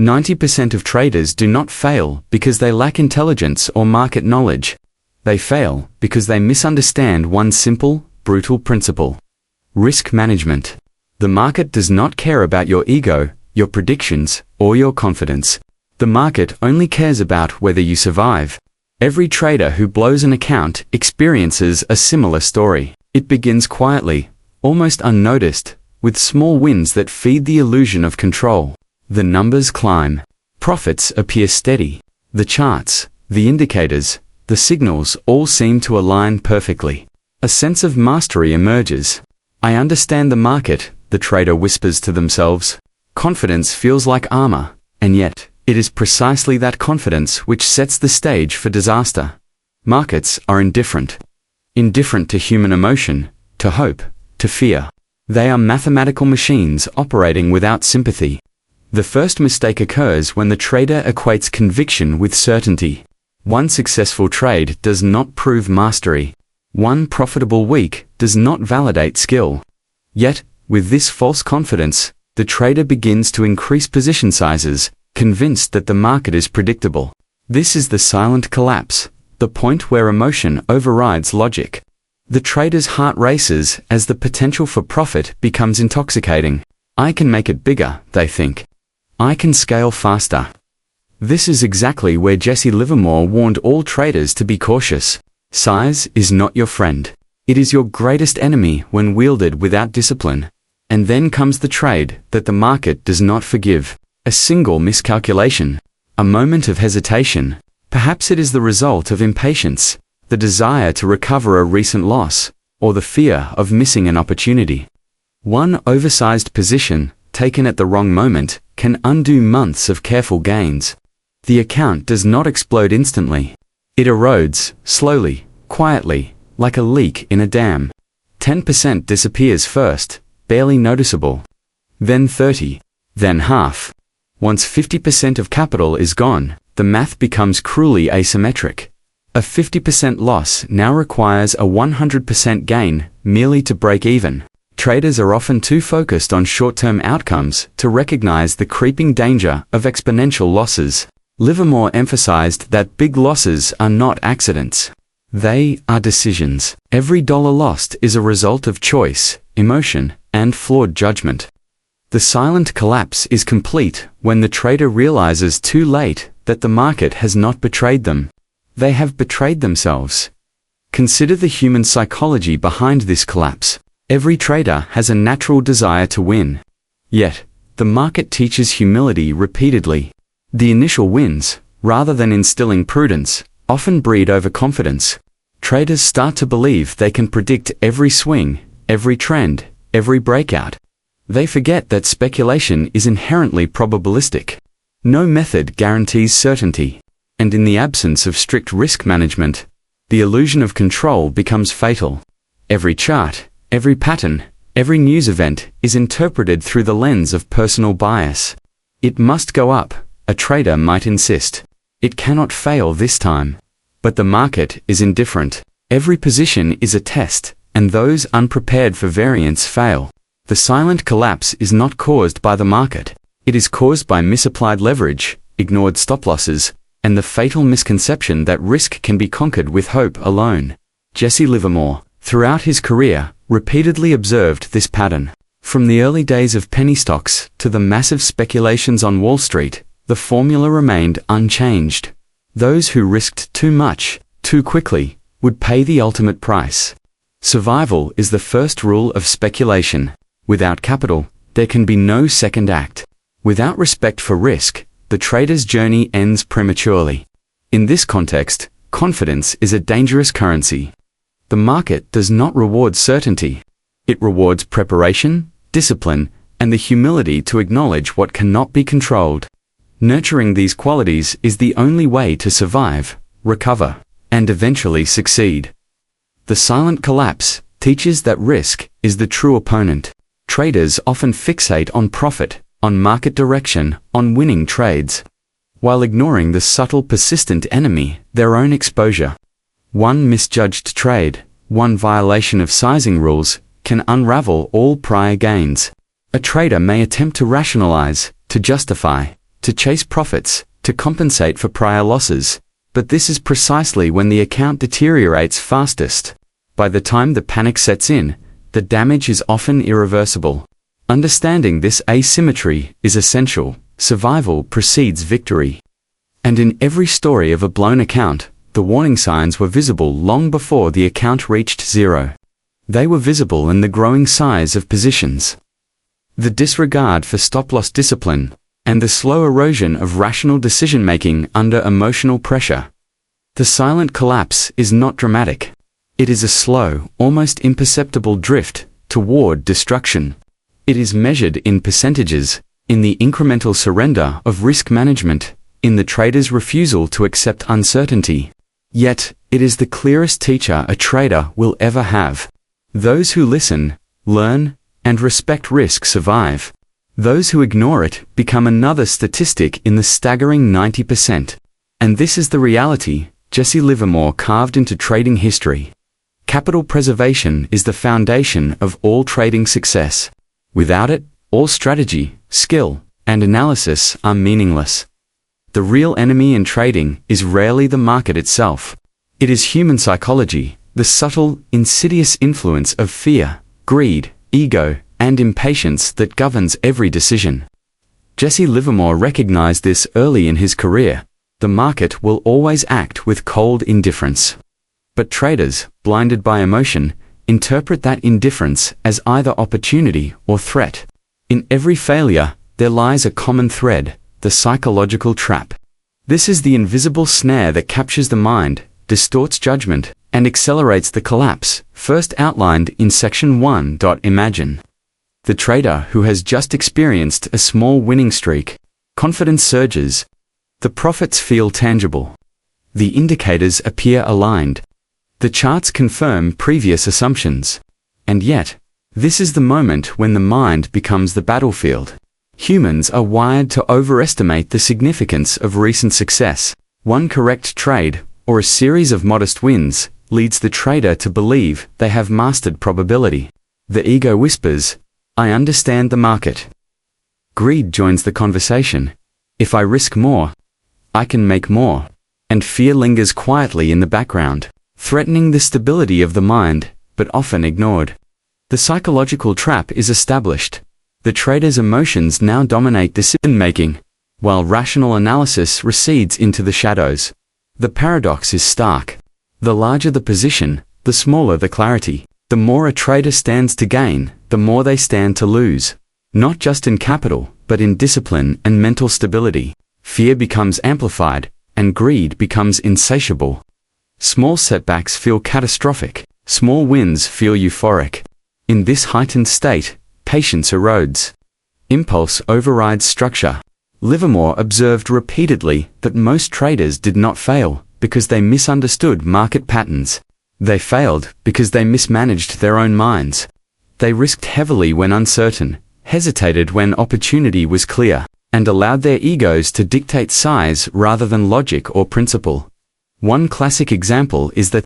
90% of traders do not fail because they lack intelligence or market knowledge. They fail because they misunderstand one simple, brutal principle. Risk management. The market does not care about your ego, your predictions, or your confidence. The market only cares about whether you survive. Every trader who blows an account experiences a similar story. It begins quietly, almost unnoticed, with small wins that feed the illusion of control. The numbers climb. Profits appear steady. The charts, the indicators, the signals all seem to align perfectly. A sense of mastery emerges. I understand the market, the trader whispers to themselves. Confidence feels like armor, and yet, it is precisely that confidence which sets the stage for disaster. Markets are indifferent. Indifferent to human emotion, to hope, to fear. They are mathematical machines operating without sympathy. The first mistake occurs when the trader equates conviction with certainty. One successful trade does not prove mastery. One profitable week does not validate skill. Yet, with this false confidence, the trader begins to increase position sizes, convinced that the market is predictable. This is the silent collapse, the point where emotion overrides logic. The trader's heart races as the potential for profit becomes intoxicating. I can make it bigger, they think. I can scale faster. This is exactly where Jesse Livermore warned all traders to be cautious. Size is not your friend. It is your greatest enemy when wielded without discipline. And then comes the trade that the market does not forgive. A single miscalculation, a moment of hesitation. Perhaps it is the result of impatience, the desire to recover a recent loss, or the fear of missing an opportunity. One oversized position, taken at the wrong moment, can undo months of careful gains. The account does not explode instantly. It erodes, slowly, quietly, like a leak in a dam. 10% disappears first, barely noticeable. Then 30, then half. Once 50% of capital is gone, the math becomes cruelly asymmetric. A 50% loss now requires a 100% gain merely to break even. Traders are often too focused on short-term outcomes to recognize the creeping danger of exponential losses. Livermore emphasized that big losses are not accidents. They are decisions. Every dollar lost is a result of choice, emotion, and flawed judgment. The silent collapse is complete when the trader realizes too late that the market has not betrayed them. They have betrayed themselves. Consider the human psychology behind this collapse. Every trader has a natural desire to win. Yet, the market teaches humility repeatedly. The initial wins, rather than instilling prudence, often breed overconfidence. Traders start to believe they can predict every swing, every trend, every breakout. They forget that speculation is inherently probabilistic. No method guarantees certainty, and in the absence of strict risk management, the illusion of control becomes fatal. Every chart, every pattern, every news event is interpreted through the lens of personal bias. It must go up, a trader might insist. It cannot fail this time. But the market is indifferent. Every position is a test, and those unprepared for variance fail. The silent collapse is not caused by the market. It is caused by misapplied leverage, ignored stop losses, and the fatal misconception that risk can be conquered with hope alone. Jesse Livermore, throughout his career, repeatedly observed this pattern. From the early days of penny stocks to the massive speculations on Wall Street, the formula remained unchanged. Those who risked too much, too quickly, would pay the ultimate price. Survival is the first rule of speculation. Without capital, there can be no second act. Without respect for risk, the trader's journey ends prematurely. In this context, confidence is a dangerous currency. The market does not reward certainty. It rewards preparation, discipline, and the humility to acknowledge what cannot be controlled. Nurturing these qualities is the only way to survive, recover, and eventually succeed. The silent collapse teaches that risk is the true opponent. Traders often fixate on profit, on market direction, on winning trades, while ignoring the subtle persistent enemy, their own exposure. One misjudged trade, one violation of sizing rules, can unravel all prior gains. A trader may attempt to rationalize, to justify, to chase profits, to compensate for prior losses. But this is precisely when the account deteriorates fastest. By the time the panic sets in, the damage is often irreversible. Understanding this asymmetry is essential. Survival precedes victory. And in every story of a blown account, the warning signs were visible long before the account reached zero. They were visible in the growing size of positions, the disregard for stop-loss discipline, and the slow erosion of rational decision-making under emotional pressure. The silent collapse is not dramatic. It is a slow, almost imperceptible drift toward destruction. It is measured in percentages, in the incremental surrender of risk management, in the trader's refusal to accept uncertainty. Yet, it is the clearest teacher a trader will ever have. Those who listen, learn, and respect risk survive. Those who ignore it become another statistic in the staggering 90%. And this is the reality Jesse Livermore carved into trading history. Capital preservation is the foundation of all trading success. Without it, all strategy, skill, and analysis are meaningless. The real enemy in trading is rarely the market itself. It is human psychology, the subtle, insidious influence of fear, greed, ego, and impatience that governs every decision. Jesse Livermore recognized this early in his career. The market will always act with cold indifference. But traders, blinded by emotion, interpret that indifference as either opportunity or threat. In every failure, there lies a common thread, the psychological trap. This is the invisible snare that captures the mind, distorts judgment, and accelerates the collapse, first outlined in Section 1. Imagine the trader who has just experienced a small winning streak. Confidence surges. The profits feel tangible. The indicators appear aligned. The charts confirm previous assumptions. And yet, this is the moment when the mind becomes the battlefield. Humans are wired to overestimate the significance of recent success. One correct trade, or a series of modest wins, leads the trader to believe they have mastered probability. The ego whispers, "I understand the market." Greed joins the conversation. "If I risk more, I can make more." And fear lingers quietly in the background, threatening the stability of the mind, but often ignored. The psychological trap is established. The trader's emotions now dominate decision-making, while rational analysis recedes into the shadows. The paradox is stark. The larger the position, the smaller the clarity. The more a trader stands to gain, the more they stand to lose. Not just in capital, but in discipline and mental stability. Fear becomes amplified, and greed becomes insatiable. Small setbacks feel catastrophic. Small wins feel euphoric. In this heightened state, patience erodes. Impulse overrides structure. Livermore observed repeatedly that most traders did not fail because they misunderstood market patterns. They failed because they mismanaged their own minds. They risked heavily when uncertain, hesitated when opportunity was clear, and allowed their egos to dictate size rather than logic or principle. One classic example is the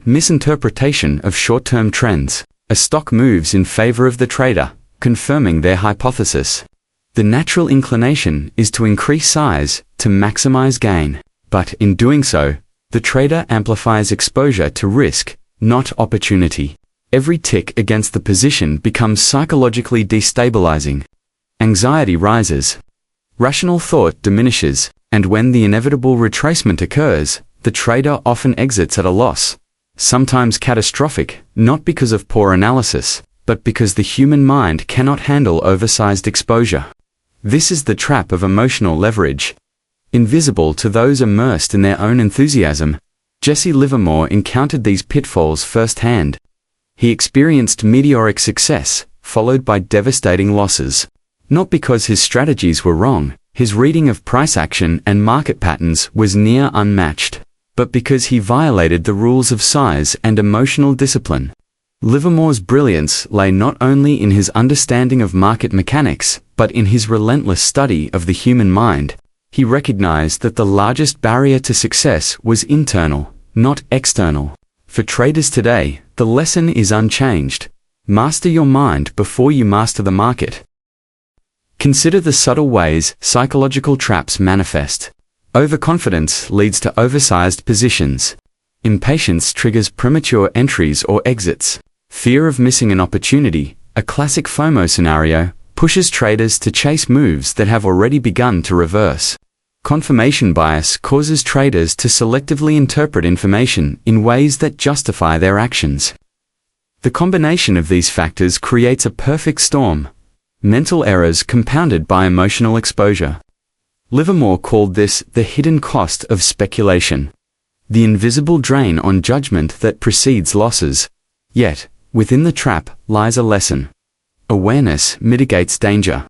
misinterpretation of short-term trends. A stock moves in favor of the trader, confirming their hypothesis. The natural inclination is to increase size, to maximize gain. But in doing so, the trader amplifies exposure to risk, not opportunity. Every tick against the position becomes psychologically destabilizing. Anxiety rises. Rational thought diminishes, and when the inevitable retracement occurs, the trader often exits at a loss. Sometimes catastrophic, not because of poor analysis, but because the human mind cannot handle oversized exposure. This is the trap of emotional leverage. Invisible to those immersed in their own enthusiasm, Jesse Livermore encountered these pitfalls firsthand. He experienced meteoric success, followed by devastating losses. Not because his strategies were wrong, his reading of price action and market patterns was near unmatched, but because he violated the rules of size and emotional discipline. Livermore's brilliance lay not only in his understanding of market mechanics, but in his relentless study of the human mind. He recognized that the largest barrier to success was internal, not external. For traders today, the lesson is unchanged. Master your mind before you master the market. Consider the subtle ways psychological traps manifest. Overconfidence leads to oversized positions. Impatience triggers premature entries or exits. Fear of missing an opportunity, a classic FOMO scenario, pushes traders to chase moves that have already begun to reverse. Confirmation bias causes traders to selectively interpret information in ways that justify their actions. The combination of these factors creates a perfect storm. Mental errors compounded by emotional exposure. Livermore called this the hidden cost of speculation, the invisible drain on judgment that precedes losses. Yet, within the trap lies a lesson. Awareness mitigates danger.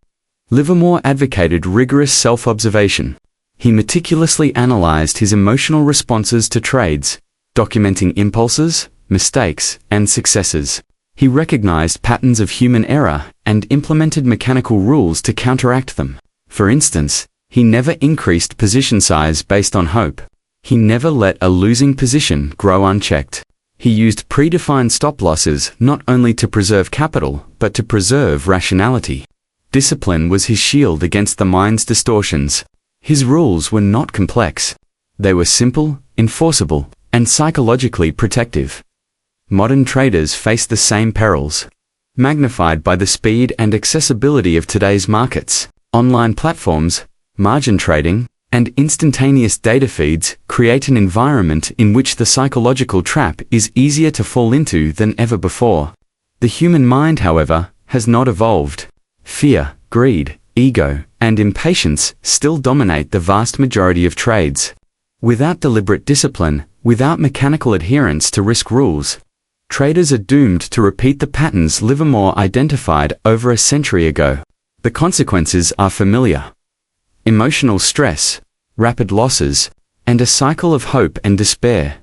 Livermore advocated rigorous self-observation. He meticulously analyzed his emotional responses to trades, documenting impulses, mistakes, and successes. He recognized patterns of human error and implemented mechanical rules to counteract them. For instance, he never increased position size based on hope. He never let a losing position grow unchecked. He used predefined stop losses not only to preserve capital, but to preserve rationality. Discipline was his shield against the mind's distortions. His rules were not complex. They were simple, enforceable, and psychologically protective. Modern traders face the same perils, magnified by the speed and accessibility of today's markets. Online platforms, margin trading, and instantaneous data feeds create an environment in which the psychological trap is easier to fall into than ever before. The human mind, however, has not evolved. Fear, greed, ego, and impatience still dominate the vast majority of trades. Without deliberate discipline, without mechanical adherence to risk rules, traders are doomed to repeat the patterns Livermore identified over a century ago. The consequences are familiar. Emotional stress, rapid losses, and a cycle of hope and despair.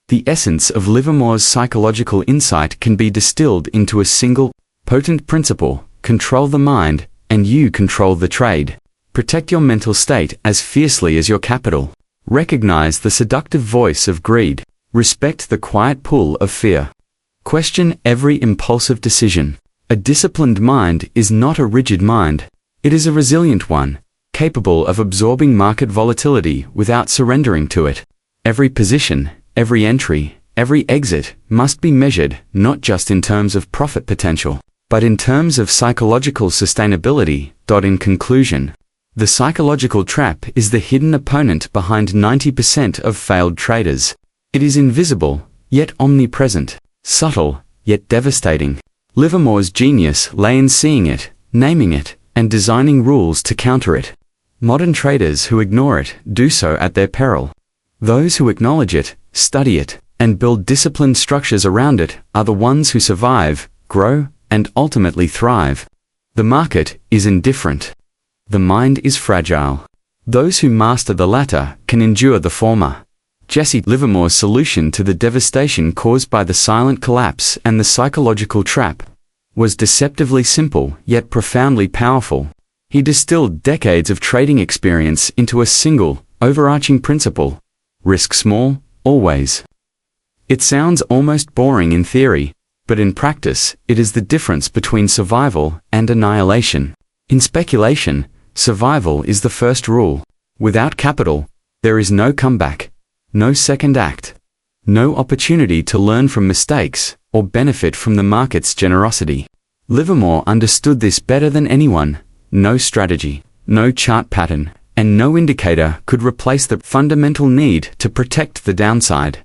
The essence of Livermore's psychological insight can be distilled into a single, potent principle: control the mind, and you control the trade. Protect your mental state as fiercely as your capital. Recognize the seductive voice of greed. Respect the quiet pull of fear. Question every impulsive decision. A disciplined mind is not a rigid mind. It is a resilient one, capable of absorbing market volatility without surrendering to it. Every position, every entry, every exit must be measured not just in terms of profit potential, but in terms of psychological sustainability. In conclusion, the psychological trap is the hidden opponent behind 90% of failed traders. It is invisible, yet omnipresent, subtle, yet devastating. Livermore's genius lay in seeing it, naming it, and designing rules to counter it. Modern traders who ignore it do so at their peril. Those who acknowledge it, study it, and build disciplined structures around it are the ones who survive, grow, and ultimately thrive. The market is indifferent. The mind is fragile. Those who master the latter can endure the former. Jesse Livermore's solution to the devastation caused by the silent collapse and the psychological trap was deceptively simple yet profoundly powerful. He distilled decades of trading experience into a single, overarching principle: risk small, always. It sounds almost boring in theory, but in practice, it is the difference between survival and annihilation. In speculation, survival is the first rule. Without capital, there is no comeback, no second act, no opportunity to learn from mistakes or benefit from the market's generosity. Livermore understood this better than anyone. No strategy, no chart pattern, and no indicator could replace the fundamental need to protect the downside.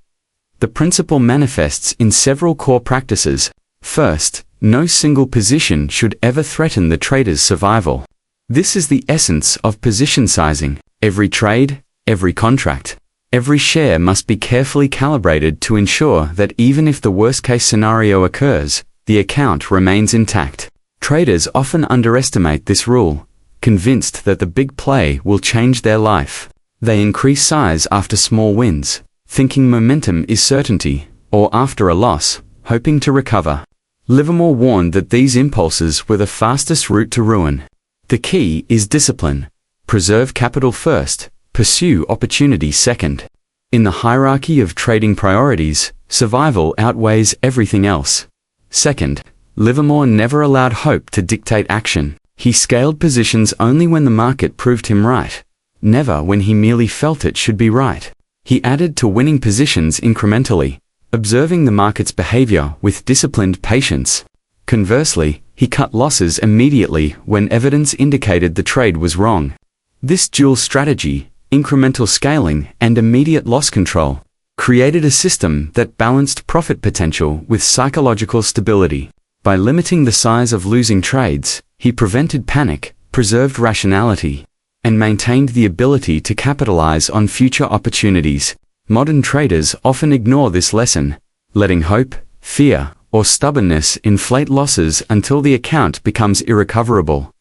The principle manifests in several core practices. First, no single position should ever threaten the trader's survival. This is the essence of position sizing. Every trade, every contract, every share must be carefully calibrated to ensure that even if the worst-case scenario occurs, the account remains intact. Traders often underestimate this rule, convinced that the big play will change their life. They increase size after small wins, thinking momentum is certainty, or after a loss, hoping to recover. Livermore warned that these impulses were the fastest route to ruin. The key is discipline. Preserve capital first, pursue opportunity second. In the hierarchy of trading priorities, survival outweighs everything else. Second, Livermore never allowed hope to dictate action. He scaled positions only when the market proved him right, never when he merely felt it should be right. He added to winning positions incrementally, observing the market's behavior with disciplined patience. Conversely, he cut losses immediately when evidence indicated the trade was wrong. This dual strategy, incremental scaling and immediate loss control, created a system that balanced profit potential with psychological stability. By limiting the size of losing trades, he prevented panic, preserved rationality, and maintained the ability to capitalize on future opportunities. Modern traders often ignore this lesson, letting hope, fear, or stubbornness inflate losses until the account becomes irrecoverable.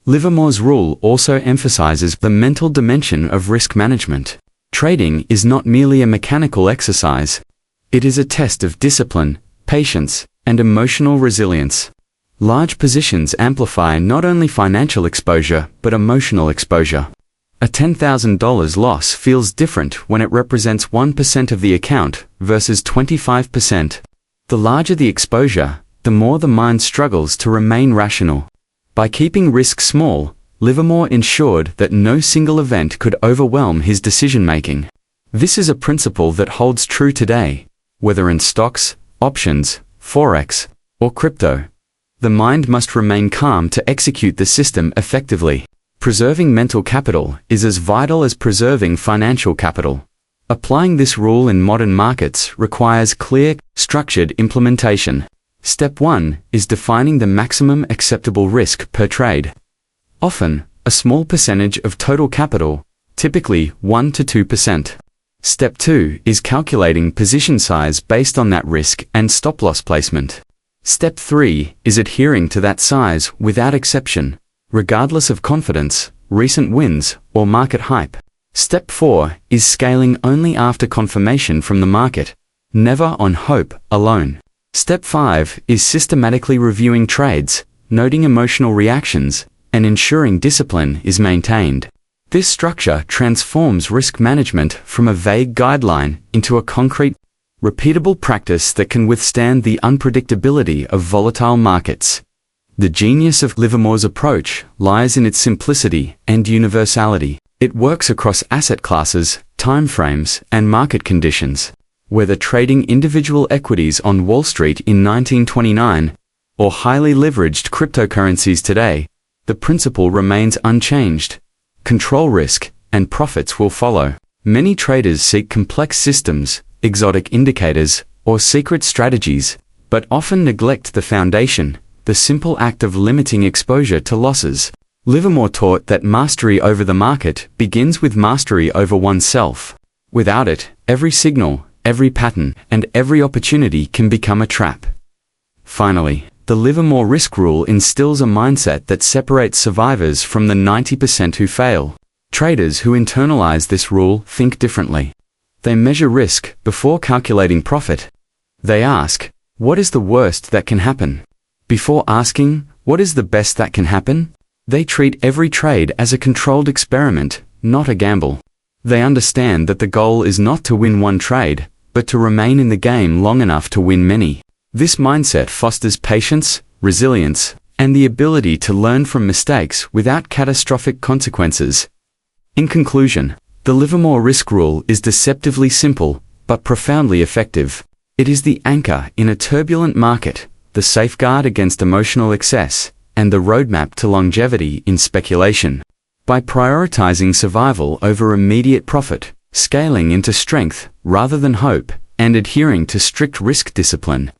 Livermore's rule also emphasizes the mental dimension of risk management. Trading is not merely a mechanical exercise. It is a test of discipline, patience, and emotional resilience. Large positions amplify not only financial exposure, but emotional exposure. A $10,000 loss feels different when it represents 1% of the account versus 25%. The larger the exposure, the more the mind struggles to remain rational. By keeping risk small, Livermore ensured that no single event could overwhelm his decision-making. This is a principle that holds true today, whether in stocks, options, forex, or crypto. The mind must remain calm to execute the system effectively. Preserving mental capital is as vital as preserving financial capital. Applying this rule in modern markets requires clear, structured implementation. Step 1 is defining the maximum acceptable risk per trade. Often, a small percentage of total capital, typically 1 to 2%. Step 2 is calculating position size based on that risk and stop-loss placement. Step 3 is adhering to that size without exception, regardless of confidence, recent wins, or market hype. Step 4 is scaling only after confirmation from the market, never on hope alone. Step 5 is systematically reviewing trades, noting emotional reactions, and ensuring discipline is maintained. This structure transforms risk management from a vague guideline into a concrete, repeatable practice that can withstand the unpredictability of volatile markets. The genius of Livermore's approach lies in its simplicity and universality. It works across asset classes, timeframes, and market conditions. Whether trading individual equities on Wall Street in 1929 or highly leveraged cryptocurrencies today, the principle remains unchanged. Control risk, and profits will follow. Many traders seek complex systems, exotic indicators, or secret strategies, but often neglect the foundation, the simple act of limiting exposure to losses. Livermore taught that mastery over the market begins with mastery over oneself. Without it, every signal, every pattern, and every opportunity can become a trap. Finally, the Livermore Risk Rule instills a mindset that separates survivors from the 90% who fail. Traders who internalize this rule think differently. They measure risk before calculating profit. They ask, what is the worst that can happen? Before asking, what is the best that can happen? They treat every trade as a controlled experiment, not a gamble. They understand that the goal is not to win one trade, but to remain in the game long enough to win many. This mindset fosters patience, resilience, and the ability to learn from mistakes without catastrophic consequences. In conclusion, the Livermore Risk Rule is deceptively simple, but profoundly effective. It is the anchor in a turbulent market, the safeguard against emotional excess, and the roadmap to longevity in speculation. By prioritizing survival over immediate profit, scaling into strength rather than hope, and adhering to strict risk discipline,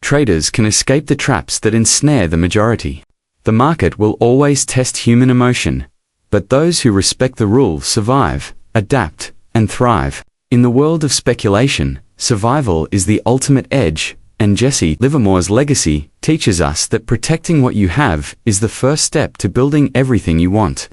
traders can escape the traps that ensnare the majority. The market will always test human emotion, but those who respect the rule survive, adapt, and thrive. In the world of speculation, survival is the ultimate edge, and Jesse Livermore's legacy teaches us that protecting what you have is the first step to building everything you want.